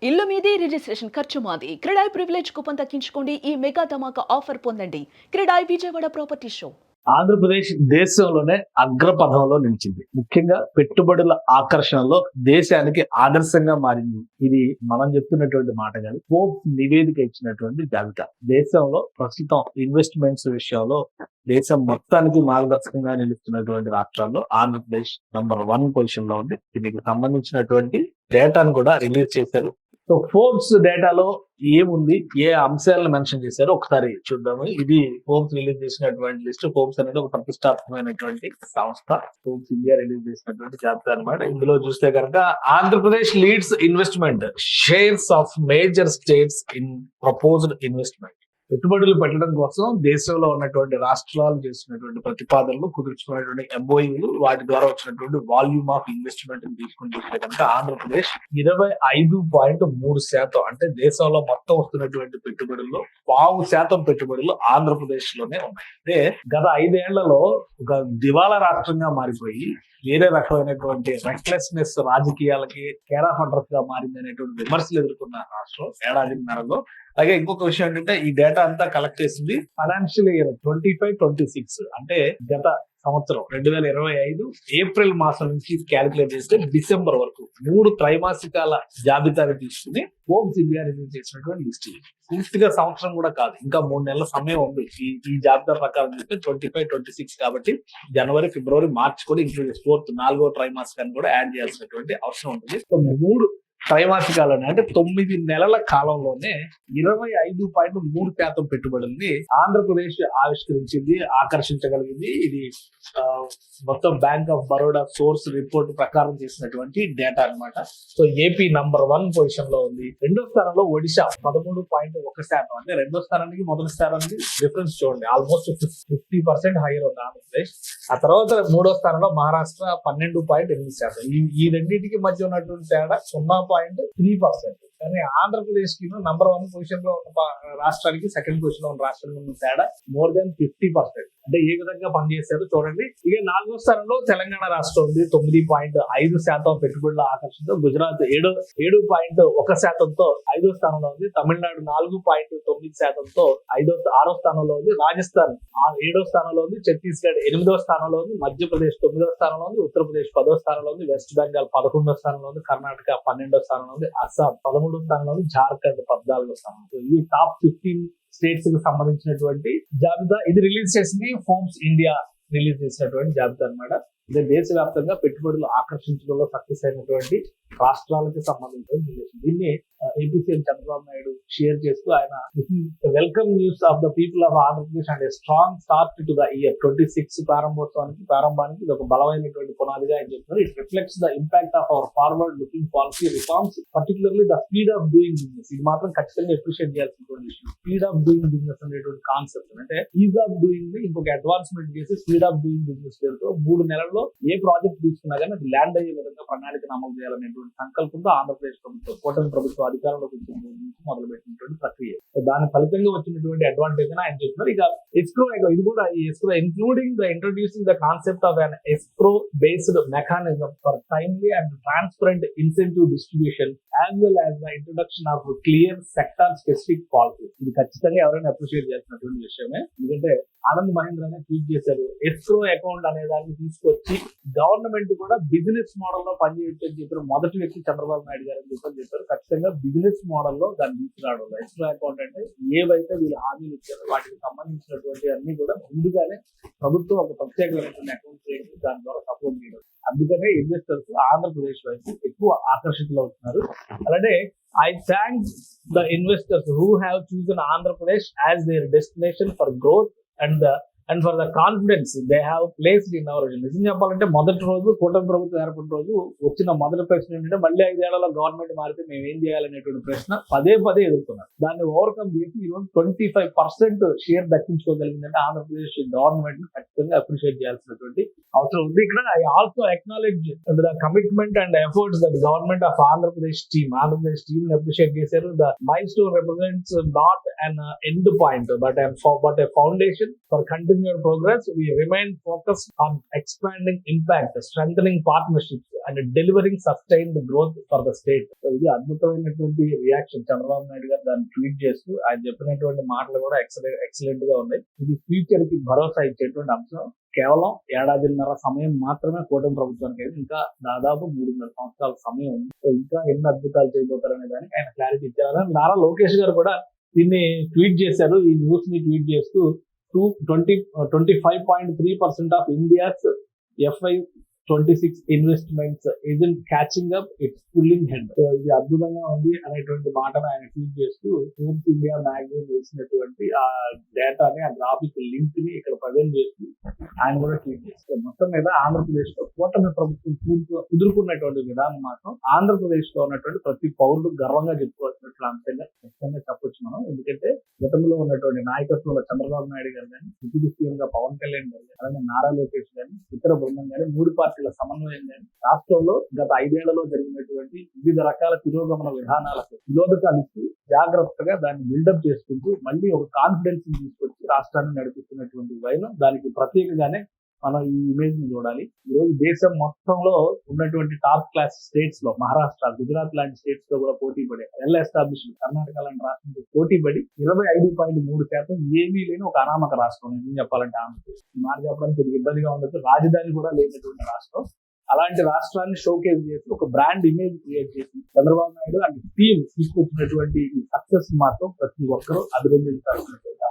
ఇల్లు మీది రిజిస్ట్రేషన్ ఖర్చు మాది. క్రెడాయ్ ప్రివిలేజ్ కూపన్ తగ్గించుకోండి. ఈ మెగా ధమాకా ఆఫర్ పొందండి. CREDAI Vijayawada property show. ఆంధ్రప్రదేశ్ దేశంలోనే అగ్రపథంలో నిలిచింది. ముఖ్యంగా పెట్టుబడుల ఆకర్షణలో దేశానికి ఆదర్శంగా మారింది. ఇది మనం చెప్తున్నటువంటి మాట కాదు, ఫోర్బ్స్ నివేదిక ఇచ్చినటువంటి జాబితా. దేశంలో ప్రస్తుతం ఇన్వెస్ట్మెంట్స్ విషయంలో దేశం మొత్తానికి మార్గదర్శకంగా నిలుస్తున్నటువంటి రాష్ట్రాల్లో ఆంధ్రప్రదేశ్ నంబర్ 1 పొజిషన్ లో ఉంది. దీనికి సంబంధించినటువంటి డేటాను కూడా రిలీజ్ చేశారు. సో ఫోర్బ్స్ డేటాలో ఏముంది, ఏ అంశాలను మెన్షన్ చేశారో ఒకసారి చూద్దాము. ఇది ఫోర్బ్స్ రిలీజ్ చేసినటువంటి లిస్ట్. ఫోర్బ్స్ అనేది ఒక ప్రతిష్టాత్మకమైనటువంటి సంస్థ. ఫోర్బ్స్ ఇండియా రిలీజ్ చేసినటువంటి జాబితా అనమాట. ఇందులో చూస్తే కనుక Andhra Pradesh leads investment shares of major states in proposed investment. పెట్టుబడులు పెట్టడం కోసం దేశంలో ఉన్నటువంటి రాష్ట్రాలు చేసినటువంటి ప్రతిపాదనలు, కుదుర్చుకున్నటువంటి ఎంఓయూలు, వాటి ద్వారా వచ్చినటువంటి వాల్యూమ్ ఆఫ్ ఇన్వెస్ట్మెంట్ తీసుకుని చూస్తే కనుక ఆంధ్రప్రదేశ్ 25.3%, అంటే దేశంలో మొత్తం వస్తున్నటువంటి పెట్టుబడుల్లో 0.5% పెట్టుబడులు ఆంధ్రప్రదేశ్ లోనే ఉన్నాయి. అంటే గత 5 ఏళ్లలో ఒక దివాలా రాష్ట్రంగా మారిపోయి వేరే రకమైనటువంటి రెక్లెస్నెస్ రాజకీయాలకి కేర్ ఆఫ్ అడ్రస్ గా మారింది అనేటువంటి విమర్శలు ఎదుర్కొన్న రాష్ట్రం ఏడాదిన్నరలో. అలాగే ఇంకొక విషయం ఏంటంటే ఈ డేటా అంతా కలెక్ట్ చేసింది ఫైనాన్షియల్ ఇయర్ 25-26, అంటే గత సంవత్సరం 2025 ఏప్రిల్ మాసం నుంచి క్యాలిక్యులేట్ చేస్తే డిసెంబర్ వరకు 3 త్రైమాసికాల జాబితాను తీసుకుని ఫోర్బ్స్ ఇండియా రిలీజ్ చేసినటువంటి లిస్ట్. పూర్తిగా సంవత్సరం కూడా కాదు, ఇంకా 3 నెలల సమయం ఉంది. ఈ జాబితా ప్రకారం చూస్తే 25-26 కాబట్టి జనవరి, ఫిబ్రవరి, మార్చ్ కూడా ఇంక్లూడ్ 4వ త్రైమాసికాన్ని కూడా యాడ్ చేయాల్సినటువంటి అవసరం ఉంటుంది. సో 3 త్రైమాసికాలోనే, అంటే 9 నెలల కాలంలోనే 25.3% పెట్టుబడుల్ని ఆంధ్రప్రదేశ్ ఆవిష్కరించింది, ఆకర్షించగలిగింది. ఇది మొత్తం bank of Baroda source report ప్రకారం చేసినటువంటి డేటా అన్నమాట. సో ఏపీ నంబర్ 1 పొజిషన్ లో ఉంది. రెండో స్థానంలో ఒడిశా 13.1%, అంటే రెండో స్థానానికి మొదటి స్థానానికి డిఫరెన్స్ చూడండి, ఆల్మోస్ట్ 50% హైయర్ ఉంది ఆంధ్రప్రదేశ్. ఆ తర్వాత మూడో స్థానంలో మహారాష్ట్ర 12.8%. ఈ రెండింటికి మధ్య ఉన్నటువంటి తేడా 0.3%. కానీ ఆంధ్రప్రదేశ్ కి నంబర్ 1 పొజిషన్ లో ఉన్న రాష్ట్రానికి సెకండ్ పొజిషన్ లో ఉన్న రాష్ట్రానికి ఉన్న తేడా మోర్ దాన్ 50%. అంటే ఏ విధంగా పనిచేశారో చూడండి. ఇక 4వ స్థానంలో తెలంగాణ రాష్ట్రం ఉంది 9.5% పెట్టుబడుల ఆకర్షణతో. గుజరాత్ 7.1%తో 5వ స్థానంలో ఉంది. తమిళనాడు 4.9%తో 6వ స్థానంలో ఉంది. రాజస్థాన్ 7వ స్థానంలో ఉంది. ఛత్తీస్గఢ్ 8వ స్థానంలో ఉంది. మధ్యప్రదేశ్ 9వ స్థానంలో ఉంది. ఉత్తరప్రదేశ్ 10వ స్థానంలో ఉంది. వెస్ట్ బెంగాల్ 11వ స్థానంలో ఉంది. కర్ణాటక 12వ స్థానంలో ఉంది. అస్సాం 13వ స్థానంలో ఉంది. జార్ఖండ్ 14వ స్థానంలో. ఈ టాప్ 15 స్టేట్స్ కి సంబంధించినటువంటి జాబితా. ఇది రిలీజ్ చేసింది ఫోర్బ్స్ ఇండియా రిలీజ్ చేసినటువంటి జాబితా అన్నమాట. ఇదే దేశవ్యాప్తంగా పెట్టుబడులు ఆకర్షించడంలో సక్సెస్ అయినటువంటి రాష్ట్రాలకు సంబంధించిన రిలేషన్. దీన్ని AP CM Chandrababu Naidu share చేస్తూ ఆయన welcome news of the people of Andhra Pradesh and strong start to the year 26 ప్రారంభానికి ఇది ఒక బలమైనటువంటి పునాదిగా ఆయన చెప్తున్నారు. It reflects the impact of our forward looking policy reforms, particularly the speed of doing business. ఇది మాత్రం ఖచ్చితంగా అప్రిషియేట్ చేయాల్సినటువంటి విషయం. స్పీడ్ ఆఫ్ డూయింగ్ బిజినెస్ అనేటువంటి కాన్సెప్ట్, అంటే ఈజ్ ఆఫ్ డూయింగ్ ఇంకొక అడ్వాన్స్మెంట్ చేసి స్పీడ్ ఆఫ్ డూయింగ్ బిజినెస్ పేరుతో 3 నెలల్లో ఏ ప్రాజెక్ట్ తీసుకున్నా కానీ అది ల్యాండ్ అయ్యే విధంగా ప్రణాళికను అమలు చేయాలనేటువంటి సంకల్పంతో ఆంధ్రప్రదేశ్ ప్రభుత్వం, కూటమి ప్రభుత్వం అధికారంలోకి వచ్చిన నుంచి మొదలుపెట్టినటువంటి ప్రక్రియ. దాని ఫలితంగా వచ్చినటువంటి అడ్వాంటేజ్ అని ఆయన చెప్తున్నారు. ఇక ఎస్క్రో, ఇది కూడా ఈ escrow including the introducing the concept of an escrow based mechanism for timely and transparent incentive distribution as well as the introduction of clear sector specific policy. ఇది ఖచ్చితంగా ఎవరైనా అప్రిషియేట్ చేసినటువంటి విషయమే. ఎందుకంటే ఆనంద్ మహేంద్ర అనే ట్వీట్ చేశారు, ఎస్క్రో అకౌంట్ అనే దాన్ని తీసుకొచ్చి గవర్నమెంట్ కూడా బిజినెస్ మోడల్ లో పనిచేయచ్చు అని చెప్పారు. మొదటి వ్యక్తి చంద్రబాబు నాయుడు గారు అని చెప్పారు. ఖచ్చితంగా బిజినెస్ మోడల్ లో దాన్ని తీసుకురావడం. ఎస్క్రో అకౌంట్ అంటే ఏవైతే వీళ్ళు హామీలు ఇచ్చారో వాటికి సంబంధించినటువంటి అన్ని కూడా ముందుగానే ప్రభుత్వం ఒక ప్రత్యేకమైనటువంటి అకౌంట్ చేసి దాని ద్వారా సపోర్ట్ చేయడం. అందుకనే ఇన్వెస్టర్స్ ఆంధ్రప్రదేశ్ వైపు ఎక్కువ ఆకర్షితులు అవుతున్నారు. అలానే I thank the investors who have chosen Andhra Pradesh as their destination for growth and for the confidence they have placed in our region. నిజం చెప్పాలంటే మొదటి రోజు కూటమి ప్రభుత్వం ఏర్పడిన రోజు వచ్చిన మొదటి ప్రశ్న ఏంటంటే మళ్ళీ 5 ఏళ్లలో గవర్నమెంట్ మారితే మేము ఏం చేయాలనేటువంటి ప్రశ్న పదే ఎదుర్కొన్నారు. దాన్ని ఓవర్కమ్ చేసి ఈరోజు 25% షేర్ దక్కించుకోగలిగిందంటే ఆంధ్రప్రదేశ్ గవర్నమెంట్ ఖచ్చితంగా అప్రిషియేట్ చేయాల్సినటువంటి అవసరం ఉంది. ఇక్కడ I also acknowledge the commitment and efforts that government of Andhra Pradesh team ని అప్రిషియేట్ చేశారు. The mile stone represents not an end point but a foundation for continuous continued progress, we remain focused on expanding impact, strengthening partnerships and delivering sustained growth for the state. So ఇది అద్భుతమైనటువంటి reaction Chandrababu Naidu గారు దాన్ని tweet చేస్తూ ఆయన చెప్పినటువంటి మాటలు కూడా excellent గా ఉన్నాయి. ఇది ఫ్యూచర్ కి భరోసా ఇచ్చేటువంటి అంశం. కేవలం ఏడాదిన్నర సమయం మాత్రమే కూటమి ప్రభుత్వానికి అయితే ఇంకా దాదాపు 3.5 సంవత్సరాల సమయం ఉంది. సో ఇంకా ఎన్ని అద్భుతాలు చేయబోతారనే దానికి ఆయన క్లారిటీ ఇచ్చారు. నారా లోకేష్ గారు కూడా దీన్ని ట్వీట్ చేశారు. ఈ న్యూస్ ని ట్వీట్ చేస్తూ 25.3% of India's FY26 investments isn't catching up, it's pulling head. So ఇది అద్భుతంగా ఉంది అనేటువంటి మాటను ఆయన ట్వీట్ చేస్తూ ఫోర్బ్స్ ఇండియా మ్యాగజైన్ వేసినటువంటి ఆ డేటాని, ఆ గ్రాఫిక్ లింక్ ని ఇక్కడ ప్రజెంట్ చేస్తూ ఆయన కూడా ట్వీట్ చేస్తారు. మొత్తం మీద ఆంధ్రప్రదేశ్ లో కూటమి ప్రభుత్వం కుదురుకున్నటువంటి విధానం మాత్రం ఆంధ్రప్రదేశ్ లో ఉన్నటువంటి ప్రతి పౌరుడు గర్వంగా చెప్పుకోవాల్సినటువంటి అంశంగా ఖచ్చితంగా చెప్పొచ్చు మనం. ఎందుకంటే కూటమిలో ఉన్నటువంటి నాయకత్వంలో చంద్రబాబు నాయుడు గారు కానీ, డిప్యూటీ సీఎం గా పవన్ కళ్యాణ్ గారు కానీ, అలాగే నారా లోకేష్ గాని, ఇతర బృందం కానీ, 3 పార్టీల సమన్వయం కానీ, రాష్ట్రంలో గత 5 ఏళ్లలో జరిగినటువంటి వివిధ రకాల తిరోగమన విధానాలకు విరోధకాలు ఇస్తూ జాగ్రత్తగా దాన్ని బిల్డప్ చేసుకుంటూ మళ్ళీ ఒక కాన్ఫిడెన్స్ తీసుకొచ్చి రాష్ట్రాన్ని నడిపిస్తున్నటువంటి వైన దానికి ప్రత్యేకంగానే మనం ఈ ఇమేజ్ ని చూడాలి. ఈ రోజు దేశం మొత్తంలో ఉన్నటువంటి టాప్ క్లాస్ స్టేట్స్ లో మహారాష్ట్ర, గుజరాత్ లాంటి స్టేట్స్ లో కూడా పోటీ పడే, వెల్ ఎస్టాబ్లిష్డ్ కర్ణాటక లాంటి రాష్ట్రంతో పోటీ పడి 25.3% ఏమీ లేని ఒక అనామక రాష్ట్రం. ఏం చెప్పాలంటే ఆంధ్రప్రదేశ్ ఈ మాట చెప్పడానికి కొద్దిగా ఇబ్బందిగా ఉండొచ్చు. రాజధాని కూడా లేనటువంటి రాష్ట్రం. అలాంటి రాష్ట్రాన్ని షోకేస్ చేసి ఒక బ్రాండ్ ఇమేజ్ క్రియేట్ చేసి చంద్రబాబు నాయుడు అండ్ టీమ్ తీసుకొచ్చినటువంటి సక్సెస్ మాత్రం ప్రతి ఒక్కరూ అభినందించాల్సినటువంటి